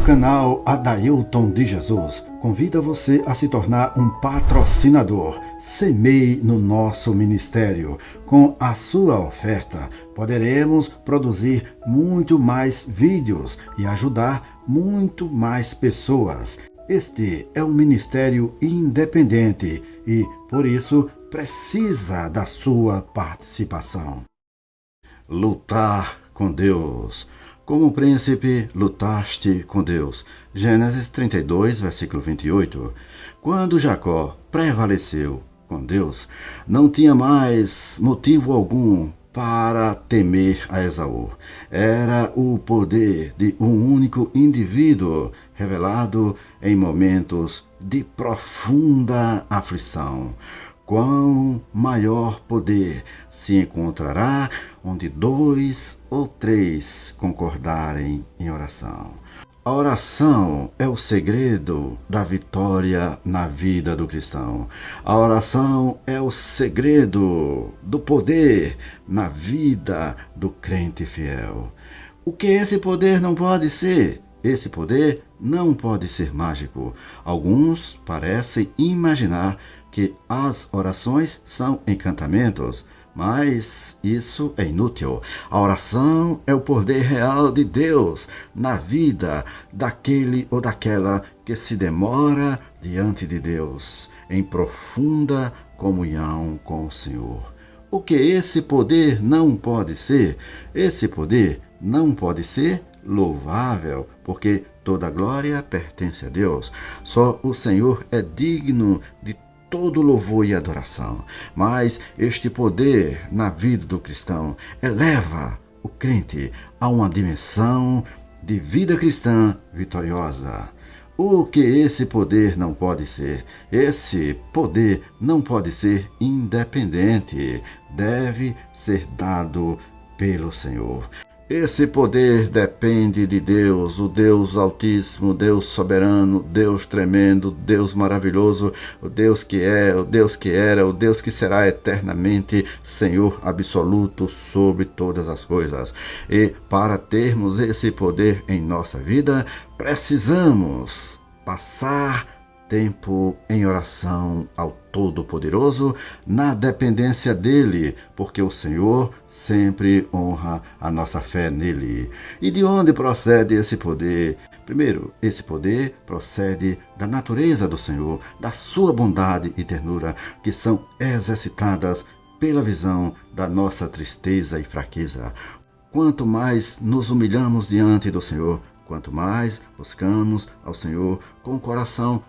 canal Adailton de Jesus convida você a se tornar um patrocinador. Semeie no nosso ministério. Com a sua oferta, poderemos produzir muito mais vídeos e ajudar muito mais pessoas. Este é um ministério independente e, por isso, precisa da sua participação. Lutar com Deus. Como príncipe, lutaste com Deus. Gênesis 32, versículo 28. Quando Jacó prevaleceu com Deus, não tinha mais motivo algum para temer a Esaú. Era o poder de um único indivíduo revelado em momentos de profunda aflição. Quão maior poder se encontrará onde 2 ou 3 concordarem em oração. A oração é o segredo da vitória na vida do cristão. A oração é o segredo do poder na vida do crente fiel. O que esse poder não pode ser? Esse poder não pode ser mágico. Alguns parecem imaginar que as orações são encantamentos, mas isso é inútil. A oração é o poder real de Deus na vida daquele ou daquela que se demora diante de Deus, em profunda comunhão com o Senhor. O que esse poder não pode ser? Esse poder não pode ser louvável, porque toda glória pertence a Deus. Só o Senhor é digno de todo louvor e adoração. Mas este poder na vida do cristão eleva o crente a uma dimensão de vida cristã vitoriosa. O que esse poder não pode ser? Esse poder não pode ser independente. Deve ser dado pelo Senhor. Esse poder depende de Deus, o Deus Altíssimo, Deus Soberano, Deus Tremendo, Deus Maravilhoso, o Deus que é, o Deus que era, o Deus que será eternamente Senhor absoluto sobre todas as coisas. E para termos esse poder em nossa vida, precisamos passar tempo em oração ao Todo-Poderoso, na dependência dele, porque o Senhor sempre honra a nossa fé nele. E de onde procede esse poder? Primeiro, esse poder procede da natureza do Senhor, da sua bondade e ternura, que são exercitadas pela visão da nossa tristeza e fraqueza. Quanto mais nos humilhamos diante do Senhor, quanto mais buscamos ao Senhor com o coração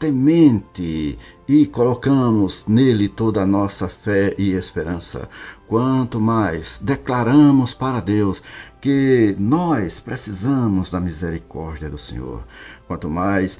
temente e colocamos nele toda a nossa fé e esperança, quanto mais declaramos para Deus que nós precisamos da misericórdia do Senhor, quanto mais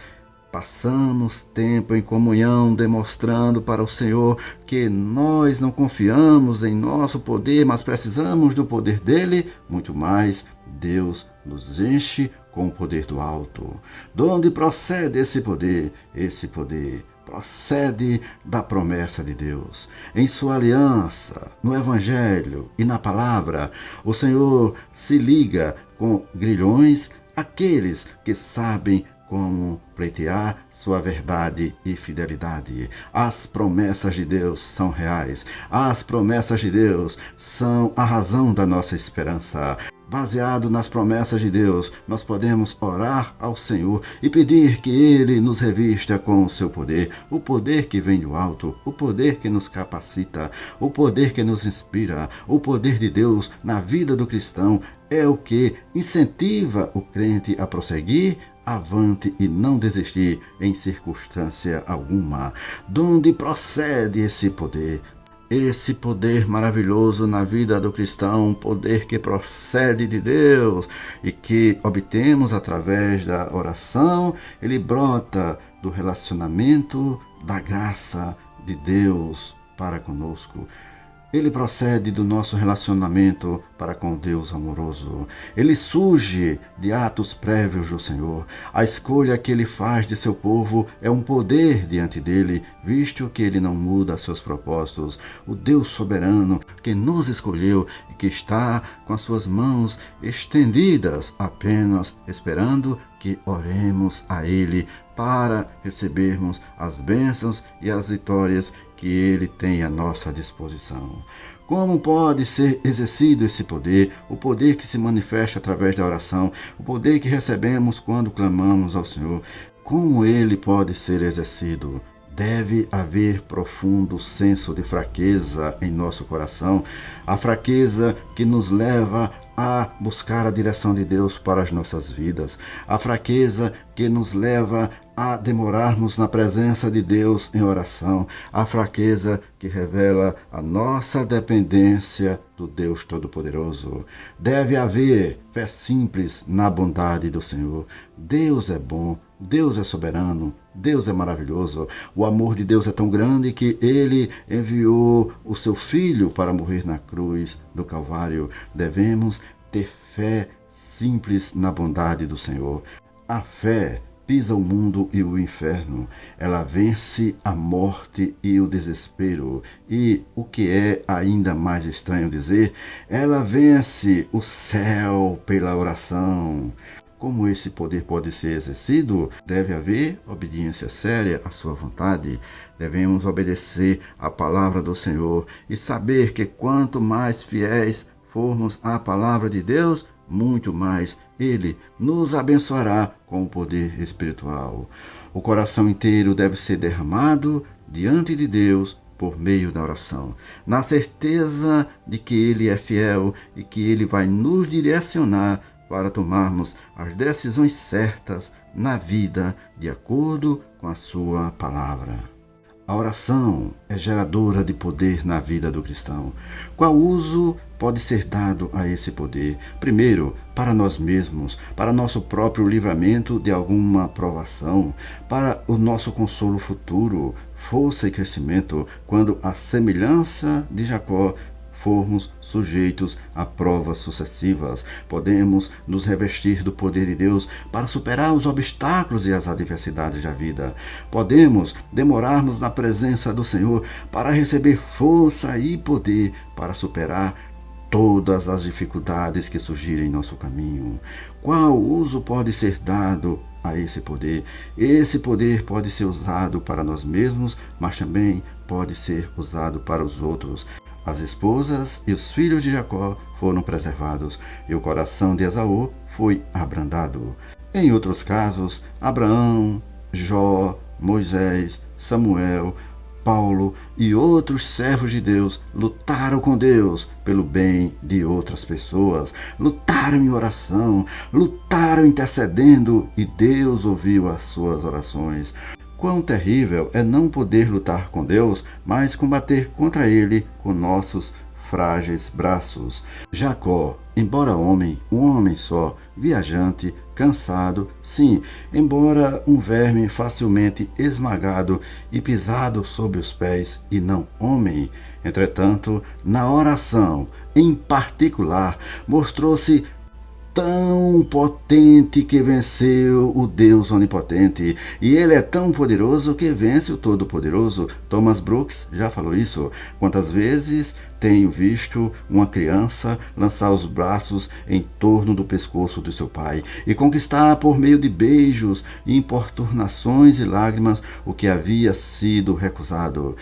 passamos tempo em comunhão demonstrando para o Senhor que nós não confiamos em nosso poder, mas precisamos do poder dele, muito mais Deus nos enche com o poder do alto. De onde procede esse poder? Esse poder procede da promessa de Deus. Em sua aliança, no Evangelho e na palavra, o Senhor se liga com grilhões aqueles que sabem como pleitear sua verdade e fidelidade. As promessas de Deus são reais. As promessas de Deus são a razão da nossa esperança. Baseado nas promessas de Deus, nós podemos orar ao Senhor e pedir que Ele nos revista com o seu poder, o poder que vem do alto, o poder que nos capacita, o poder que nos inspira. O poder de Deus na vida do cristão é o que incentiva o crente a prosseguir avante e não desistir em circunstância alguma. De onde procede esse poder? Esse poder maravilhoso na vida do cristão, um poder que procede de Deus e que obtemos através da oração, ele brota do relacionamento da graça de Deus para conosco. Ele procede do nosso relacionamento para com Deus amoroso. Ele surge de atos prévios do Senhor. A escolha que Ele faz de seu povo é um poder diante dele, visto que Ele não muda seus propósitos. O Deus soberano que nos escolheu e que está com as suas mãos estendidas, apenas esperando que oremos a Ele para recebermos as bênçãos e as vitórias que Ele tem à nossa disposição. Como pode ser exercido esse poder, o poder que se manifesta através da oração, o poder que recebemos quando clamamos ao Senhor? Como ele pode ser exercido? Deve haver profundo senso de fraqueza em nosso coração, a fraqueza que nos leva a buscar a direção de Deus para as nossas vidas, a fraqueza que nos leva a demorarmos na presença de Deus em oração, a fraqueza que revela a nossa dependência do Deus Todo-Poderoso. Deve haver fé simples na bondade do Senhor. Deus é bom, Deus é soberano, Deus é maravilhoso. O amor de Deus é tão grande que Ele enviou o seu Filho para morrer na cruz do Calvário. Devemos ter fé simples na bondade do Senhor. A fé pisa o mundo e o inferno. Ela vence a morte e o desespero. E, o que é ainda mais estranho dizer, ela vence o céu pela oração. Como esse poder pode ser exercido? Deve haver obediência séria à sua vontade. Devemos obedecer à palavra do Senhor e saber que quanto mais fiéis formos à palavra de Deus, muito mais Ele nos abençoará com o poder espiritual. O coração inteiro deve ser derramado diante de Deus por meio da oração, na certeza de que Ele é fiel e que Ele vai nos direcionar para tomarmos as decisões certas na vida, de acordo com a sua palavra. A oração é geradora de poder na vida do cristão. Qual uso pode ser dado a esse poder? Primeiro, para nós mesmos, para nosso próprio livramento de alguma provação, para o nosso consolo futuro, força e crescimento, quando a semelhança de Jacó formos sujeitos a provas sucessivas. Podemos nos revestir do poder de Deus para superar os obstáculos e as adversidades da vida. Podemos demorarmos na presença do Senhor para receber força e poder para superar todas as dificuldades que surgirem em nosso caminho. Qual uso pode ser dado a esse poder? Esse poder pode ser usado para nós mesmos, mas também pode ser usado para os outros. As esposas e os filhos de Jacó foram preservados e o coração de Esaú foi abrandado. Em outros casos, Abraão, Jó, Moisés, Samuel, Paulo e outros servos de Deus lutaram com Deus pelo bem de outras pessoas, lutaram em oração, lutaram intercedendo e Deus ouviu as suas orações. Quão terrível é não poder lutar com Deus, mas combater contra Ele com nossos frágeis braços. Jacó, embora homem, um homem só, viajante, cansado, sim, embora um verme facilmente esmagado e pisado sob os pés e não homem, entretanto, na oração, em particular, mostrou-se tão potente que venceu o Deus onipotente. E Ele é tão poderoso que vence o Todo-Poderoso. Thomas Brooks já falou isso. Quantas vezes tenho visto uma criança lançar os braços em torno do pescoço de seu pai e conquistar por meio de beijos, importunações e lágrimas o que havia sido recusado.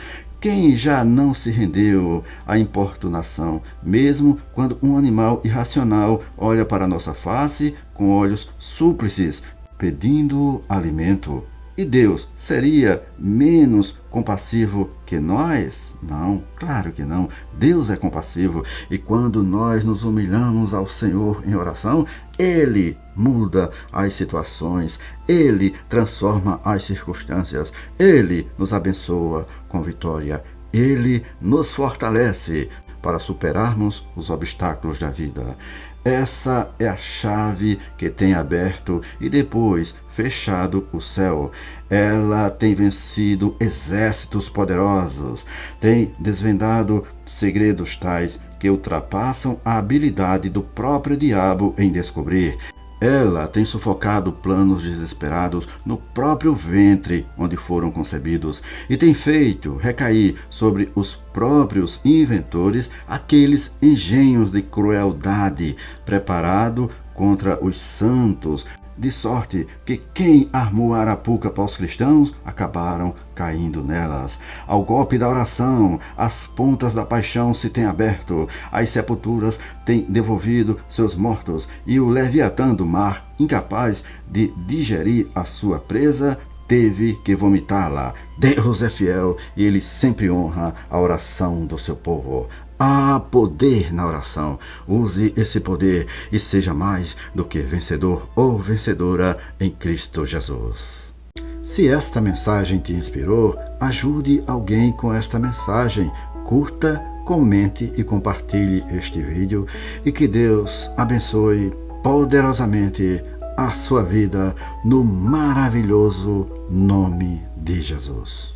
Quem já não se rendeu à importunação, mesmo quando um animal irracional olha para nossa face com olhos súplices, pedindo alimento? E Deus seria menos compassivo que nós? Não, claro que não. Deus é compassivo e quando nós nos humilhamos ao Senhor em oração, Ele muda as situações, Ele transforma as circunstâncias, Ele nos abençoa com vitória, Ele nos fortalece para superarmos os obstáculos da vida. Essa é a chave que tem aberto e depois fechado o céu. Ela tem vencido exércitos poderosos, tem desvendado segredos tais que ultrapassam a habilidade do próprio diabo em descobrir. Ela tem sufocado planos desesperados no próprio ventre onde foram concebidos e tem feito recair sobre os próprios inventores aqueles engenhos de crueldade preparado contra os santos, de sorte que quem armou a arapuca para os cristãos acabaram caindo nelas. Ao golpe da oração, as pontas da paixão se têm aberto, as sepulturas têm devolvido seus mortos, e o Leviatã do mar, incapaz de digerir a sua presa, teve que vomitá-la. Deus é fiel e ele sempre honra a oração do seu povo. Há poder na oração. Use esse poder e seja mais do que vencedor ou vencedora em Cristo Jesus. Se esta mensagem te inspirou, ajude alguém com esta mensagem. Curta, comente e compartilhe este vídeo e que Deus abençoe poderosamente a sua vida no maravilhoso nome de Jesus.